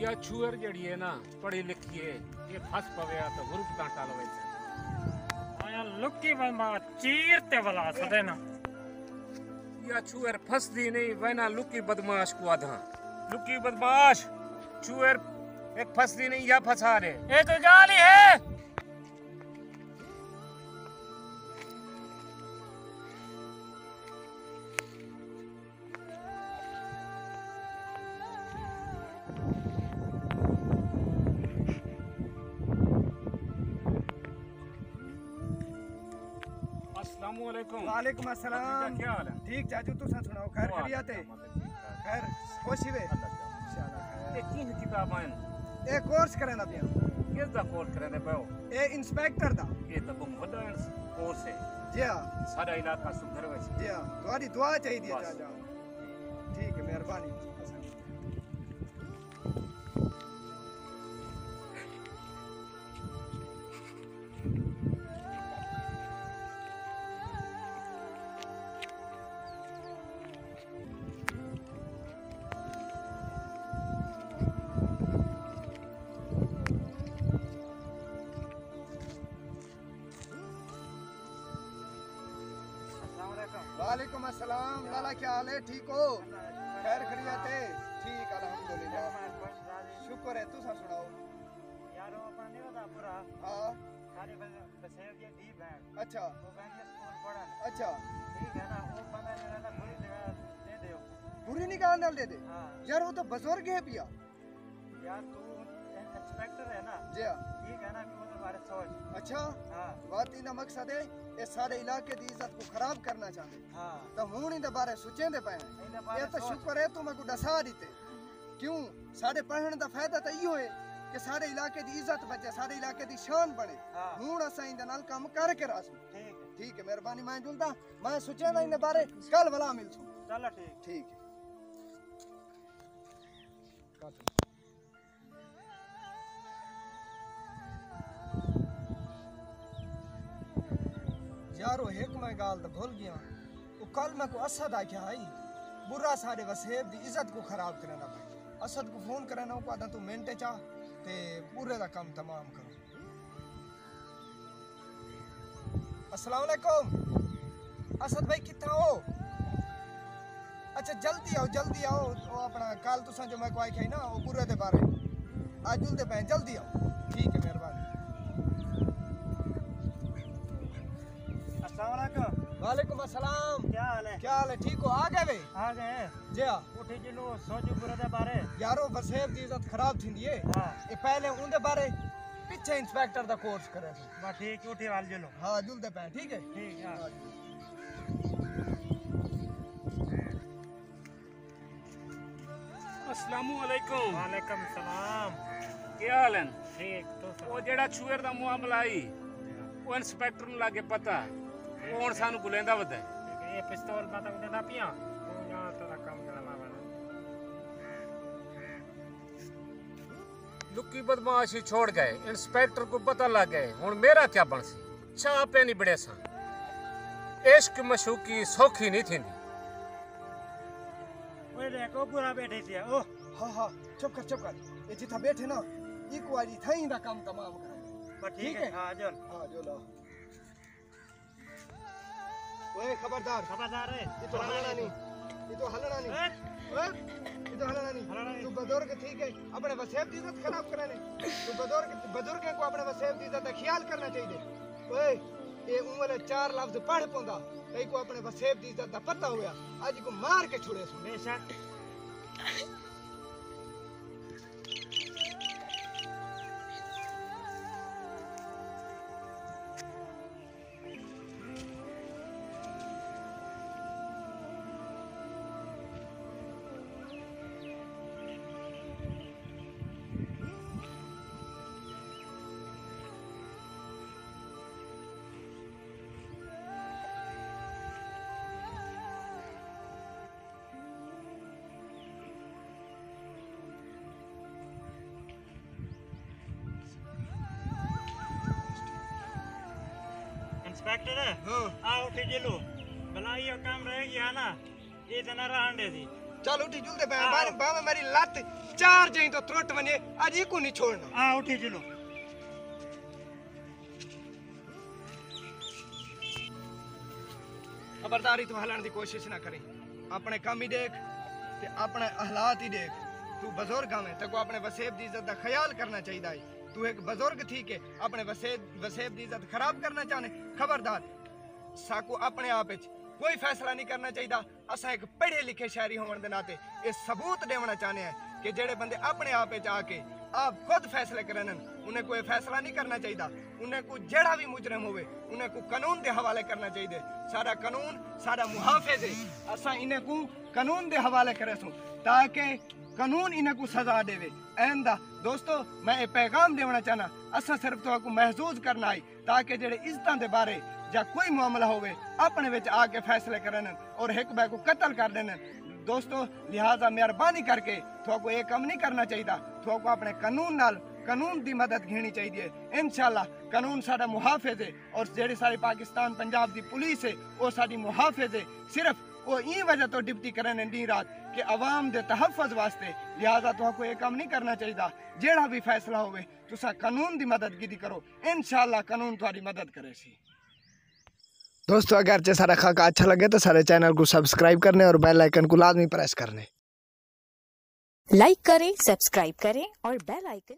या छुअर जड़ी है ना पढ़ी लिखी है ये फंस पवे तो ग्रुप कांटा लवे आया लुकी बंदा चीर ते वाला सदे ना या छुअर फंस दी नहीं वना लुकी बदमाश को आधा लुकी बदमाश छुअर एक फंस दी नहीं या फंसा रे ये तो गाली है। वालेकुम अस्सलाम। क्या हाल है? ठीक चाचू तुसा सुनाओ खैर खैरियत है? खैर खुशी वे इंशाल्लाह। एक की किताब आए ए कोर्स करे ना पिया किस दा कोर्स करने पे हो ए इंस्पेक्टर दा ये तो बहुत बड़ा कोर्स है जी हां सारा इलाका सुधर वैसे जी हां तुम्हारी दुआ चाहिए बस। चाचा ठीक है मेहरबानी। वालेकुम अस्सलाम। लाला क्या हाल है? ठीक हो? खैर खैरियत है? ठीक अल्हम्दुलिल्लाह शुक्र है। तुसा सुनाओ यारो अपन नहीं होता पूरा हां खाली बसेर ये दी है। अच्छा वो बैंक स्कूल पढ़ा अच्छा ठीक है ना वो बंदा ने ना पूरी जगह दे दे बुरी निगाह नाल दे दे हां यार वो तो बुजुर्ग है पिया यार तू इंस्पेक्टर है ना जी हां ठीक है ना कि वो बारे सोच अच्छा हां बात इना मकसद है ये सारे इलाके की इज्जत को खराब करना चाहते हां तो हूं इन बारे सोचेंदे पे ये तो शुक्र है तुम को दसा दीते क्यों सारे पढ़ने का फायदा तो इहो है कि सारे इलाके की इज्जत बचे सारे इलाके की शान बने हूं असा इन नाल काम करके रासू ठीक है मेहरबानी मैं जुलदा मैं सोचे ना इन बारे कल वाला मिलसू चलो ठीक ठीक है यारो एक मैं गाल तो भूल गया वो कल मैं को असद आख्या आई बुरा सारे वसेब दी इज्जत को खराब करना भाई असद को फोन करना को आदा तू मिनटे चा ते पूरे दा काम तमाम करो। अस्सलाम वालेकुम असद भाई कितना हो? अच्छा जल्दी आओ वो अपना कल तुसा जो मैं को आख्या ना वो पूरे दे बारे आज जुलदे पे जल्दी आओ ठीक है मेहरबानी। अस्सलाम वालेकुम। वालेकुम अस्सलाम। क्या हाल है? क्या हाल है? ठीक हो? आ गए आ गए जी हाँ उठी जिलो सोचो पूरे दे बारे यारो वसेब दी इज्जत खराब थींदी है हां ये पहले उनदे बारे पीछे इंस्पेक्टर दा कोर्स करे थे बस ठीक उठी वाल जिलो हां जुलदे पे ठीक है ठीक है अस्सलामु अलैकुम। वालेकुम सलाम। क्या हाल है? ठीक तो वो जेड़ा छुअर दा मामला आई वो इंस्पेक्टर नु लागे पता वो हुन सानू बुलेंदा वदा ये पिस्तौल पता उठे ना पिया तू यहां तेरा काम करना वाला लुकी बदमाशी छोड़ गए इंस्पेक्टर को पता लग गए हुन मेरा क्या बनसी चाह पे नहीं बड़े सा इश्क मशूकी सौखी नहीं थींदी ओए देखो पूरा बैठे थे ओ हां चुप कर ये जिथा बैठे ना इको आज थई दा काम तमाम कर बस ठीक है हां जो लो ओए खबरदार है ये तो हलना नहीं ओए ये तो हलना नहीं तू बुजुर्ग ठीक है अपने वसेब की इज्जत खराब कराने तू बुजुर्ग को अपने वसेब की इज्जत का ख्याल करना चाहिए। ओए ये उम्र 4 लफ्ज पढ़ पोंदा कई को अपने वसेब की इज्जत का पता होया आज को मार के छुड़े सु बेशक इंस्पेक्टर है हां आओ उठे जिलो भला ये काम रह गया ना ये जना रहने दी चल उठी जुलते बावे मेरी लत चार जई तो त्रुट वने आज इको नहीं छोड़ना। हां उठी चलो। खबरदारी तू हलन की कोशिश ना करें, अपने काम ही देख ते अपने हालात ही देख। तू बुजुर्ग हमें ते को अपने वसेब की इज्जत का ख्याल करना चाहिए। तू एक बुजुर्ग थी के अपने वसेब की इज्जत खराब करना चाहने, खबरदार। साकू अपने आप कोई फैसला नहीं करना चाहिए। असा एक पढ़े लिखे शहरी होने के नाते ये सबूत देना चाहते हैं कि जेडे बंदे अपने आप आके आप खुद फैसले करन, उन्हें कोई फैसला नहीं करना चाहिए। उन्हें को जेड़ा भी मुजरम होवे उन्हें को कानून के हवाले करना चाहिए। सारा कानून सारा मुहाफिज है, असा इन्हें को कानून के हवाले करे सूं ताकि कानून इन्हें को सजा देवे। आइंदा दोस्तों मैं ये पैगाम देना चाहना, असा सिर्फ तो महसूस करना है ताकि जेडे इज्जत के बारे या कोई मामला होवे अपने विच आके फैसले करन और एक बै को कत्ल कर देन। दोस्तों लिहाजा मेहरबानी करके थोको ये काम नहीं करना चाहिए। थोको अपने कानून नाल कानून की मदद घेनी चाहिए। इंशाल्लाह कानून साडा मुहाफिज है और जेडी सारी पाकिस्तान पंजाब की पुलिस है वो साडी मुहाफिज है। सिर्फ वो ई वजह तो डिप्टी करन दी रात कि अवाम दे तहफ़्फ़ुज़ वास्ते। लिहाजा तुहाको ये काम नहीं करना चाहिए। जेड़ा भी फैसला होवे तुसा कानून की मददगिरी करो, इंशाल्लाह कानून तुम्हारी मदद करे सी। दोस्तों अगर सारा खाका अच्छा लगे तो सारे चैनल को सब्सक्राइब करने और बेल आइकन को लाजमी प्रेस करने। लाइक करें, सब्सक्राइब करें और बेल आइकन